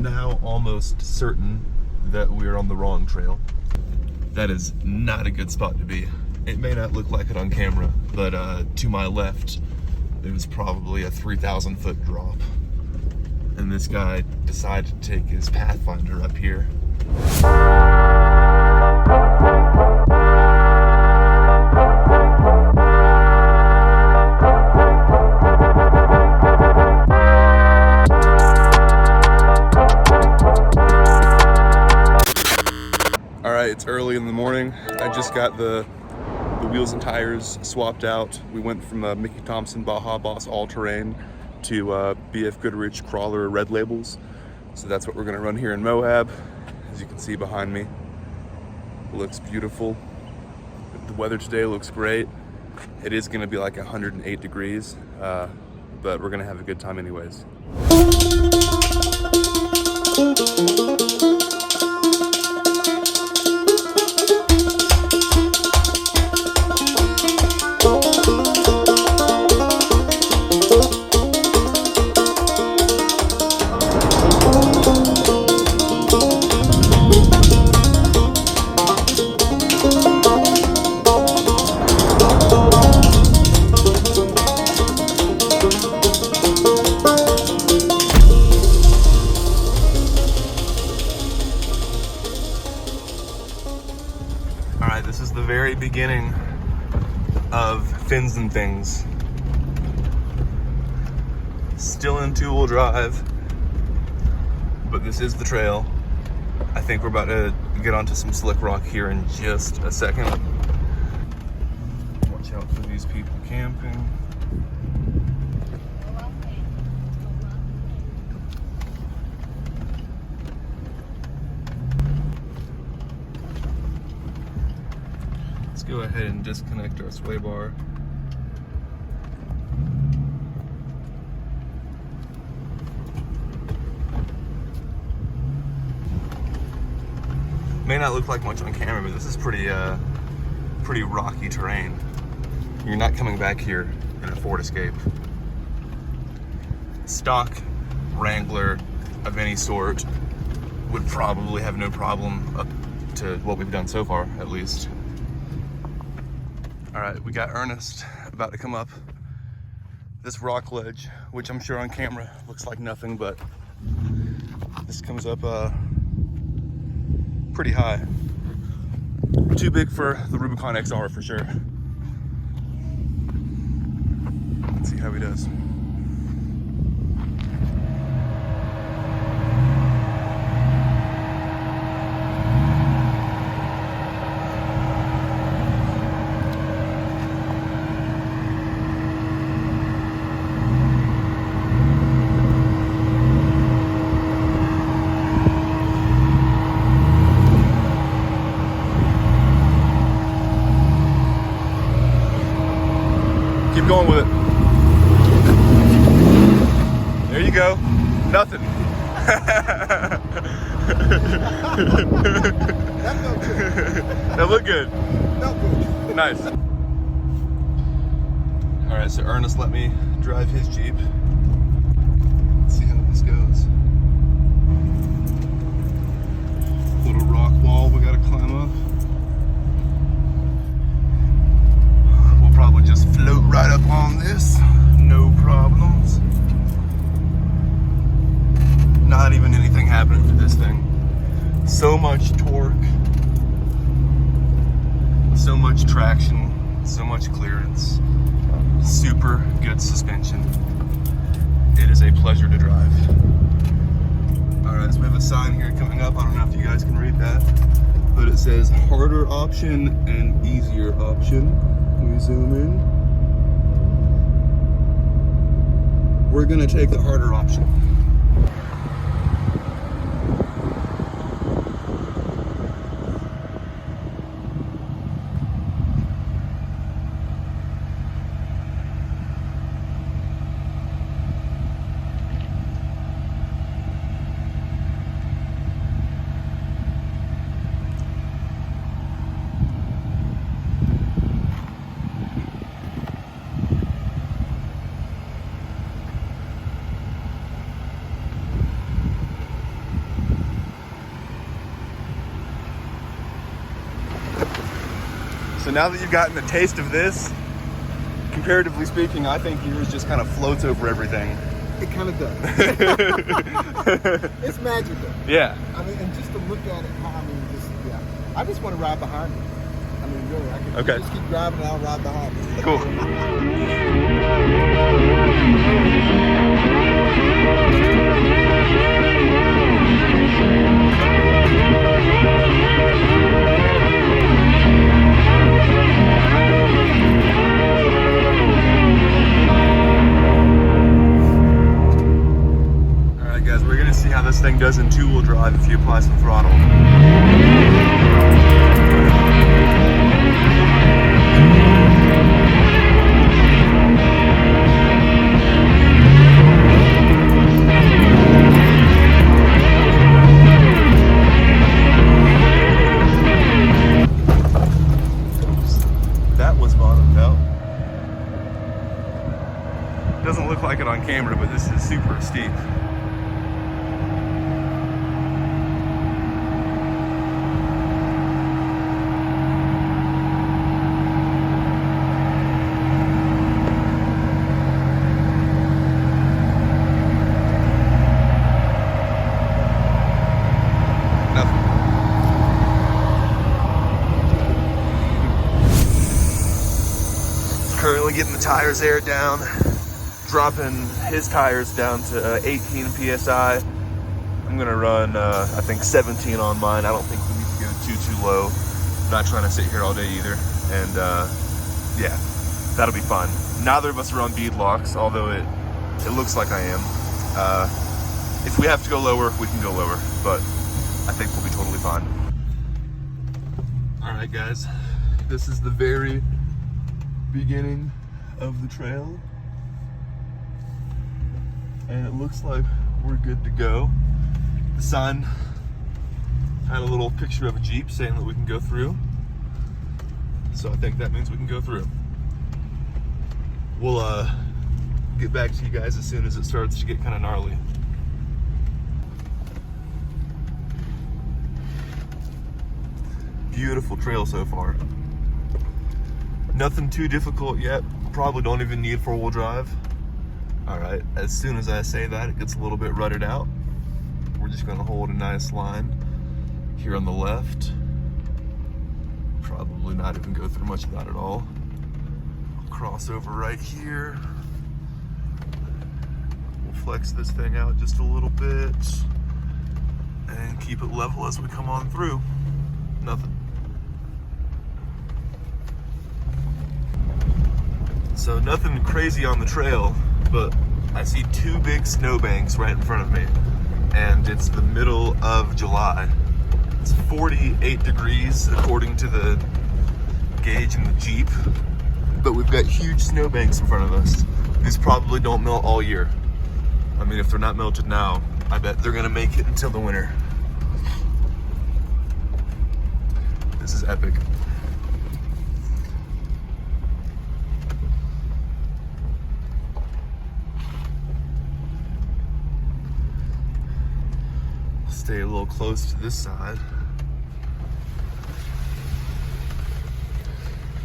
now almost certain that we're on the wrong trail. That is not a good spot to be. It may not look like it on camera, but to my left, there was probably a 3,000 foot drop. And this guy decided to take his Pathfinder up here. All right, it's early in the morning. I just got the wheels and tires swapped out. We went from Mickey Thompson Baja Boss all-terrain to BF Goodrich Crawler red labels. So that's what we're gonna run here in Moab. As you can see behind me, it looks beautiful. The weather today looks great. It is gonna be like 108 degrees, but we're gonna have a good time anyways. This is the very beginning of Fins and Things. Still in two-wheel drive, but this is the trail. I think we're about to get onto some slick rock here in just a second. Watch out for these people camping. Go ahead and disconnect our sway bar. May not look like much on camera, but this is pretty rocky terrain. You're not coming back here in a Ford Escape. Stock Wrangler of any sort would probably have no problem up to what we've done so far, at least. All right, we got Ernest about to come up this rock ledge, which I'm sure on camera looks like nothing, but this comes up pretty high. Too big for the Rubicon XR for sure. Let's see how he does. Keep going with it. There you go. Nothing. That looked good. Nice. All right, so Ernest let me drive his Jeep. Let's see how this goes. Little rock wall we gotta climb up. Probably just float right up on this, no problems. Not even anything happening to this thing. So much torque, so much traction, so much clearance, super good suspension. It is a pleasure to drive. All right, so we have a sign here coming up. I don't know if you guys can read that, but it says harder option and easier option. We zoom in. We're gonna take the harder option. now that you've gotten a taste of this, comparatively speaking, I think yours just kind of floats over everything. It kind of does. It's magical. Yeah. I mean, and just to look at it, I just want to ride behind you. I mean, really, I can just keep driving and I'll ride behind you. Cool. Alright guys, we're going to see how this thing does in two-wheel drive if you apply some throttle. Doesn't look like it on camera, but this is super steep. Currently getting the tires aired down. Dropping his tires down to 18 PSI. I'm gonna run, I think 17 on mine. I don't think we need to go too low. I'm not trying to sit here all day either. And yeah, that'll be fun. Neither of us are on bead locks, although it looks like I am. If we have to go lower, we can go lower, but I think we'll be totally fine. All right, guys, this is the very beginning of the trail. And it looks like we're good to go. The sign had a little picture of a Jeep saying that we can go through. So I think that means we can go through. We'll get back to you guys as soon as it starts to get kind of gnarly. Beautiful trail so far. Nothing too difficult yet. Probably don't even need four-wheel drive. All right, as soon as I say that, it gets a little bit rutted out. We're just gonna hold a nice line here on the left. Probably not even go through much of that at all. Cross over right here. We'll flex this thing out just a little bit and keep it level as we come on through. Nothing. So nothing crazy on the trail, but I see two big snowbanks right in front of me, and it's the middle of July. It's 48 degrees according to the gauge in the Jeep, but we've got huge snowbanks in front of us. These probably don't melt all year. I mean, if they're not melted now, I bet they're gonna make it until the winter. This is epic. Stay a little close to this side.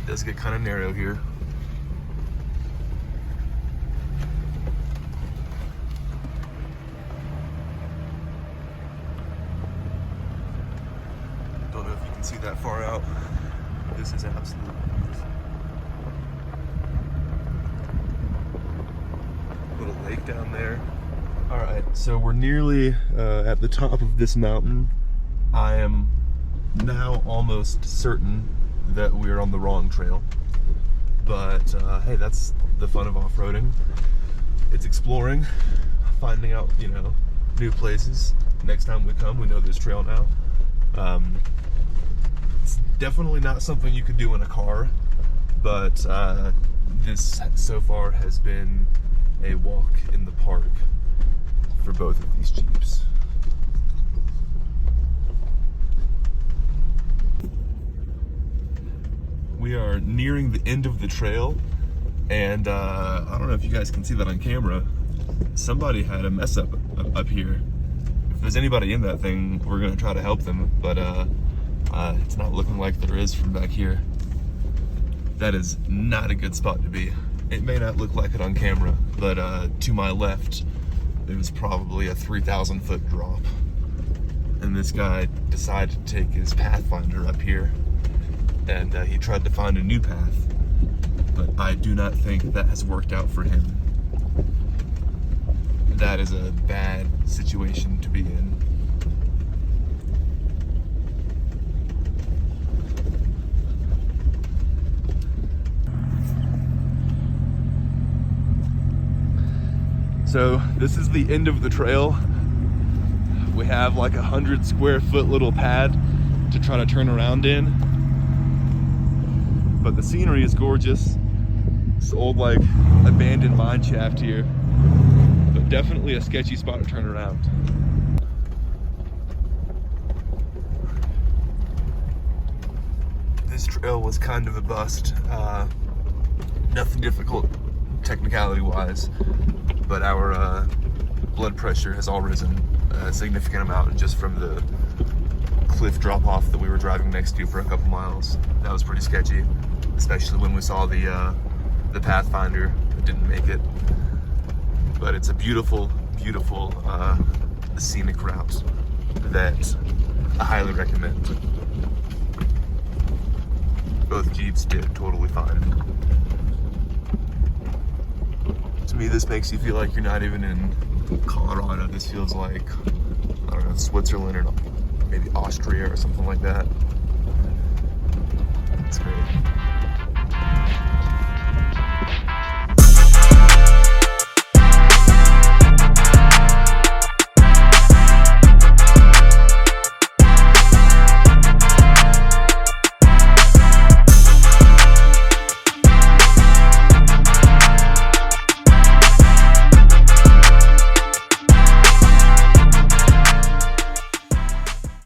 It does get kind of narrow here. Don't know if you can see that far out. This is absolutely beautiful. Little lake down there. All right, so we're nearly at the top of this mountain. I am now almost certain that we're on the wrong trail. But hey, that's the fun of off-roading. It's exploring, finding out, you know, new places. Next time we come, we know this trail now. It's definitely not something you could do in a car, but this so far has been a walk in the park for both of these Jeeps. We are nearing the end of the trail, and I don't know if you guys can see that on camera. Somebody had a mess up here. If there's anybody in that thing, we're gonna try to help them, but it's not looking like there is from back here. That is not a good spot to be. It may not look like it on camera, but to my left, there was probably a 3,000 foot drop. And this guy decided to take his Pathfinder up here, and he tried to find a new path, but I do not think that has worked out for him. That is a bad situation to be in. So this is the end of the trail. We have like 100 square foot little pad to try to turn around in. But the scenery is gorgeous. This old like abandoned mine shaft here, but definitely a sketchy spot to turn around. This trail was kind of a bust. Nothing difficult technicality wise, but our blood pressure has all risen a significant amount just from the cliff drop off that we were driving next to for a couple miles. That was pretty sketchy, especially when we saw the Pathfinder that didn't make it. But it's a beautiful, beautiful scenic route that I highly recommend. Both Jeeps did totally fine. To me, this makes you feel like you're not even in Colorado. This feels like, I don't know, Switzerland or maybe Austria or something like that. It's great.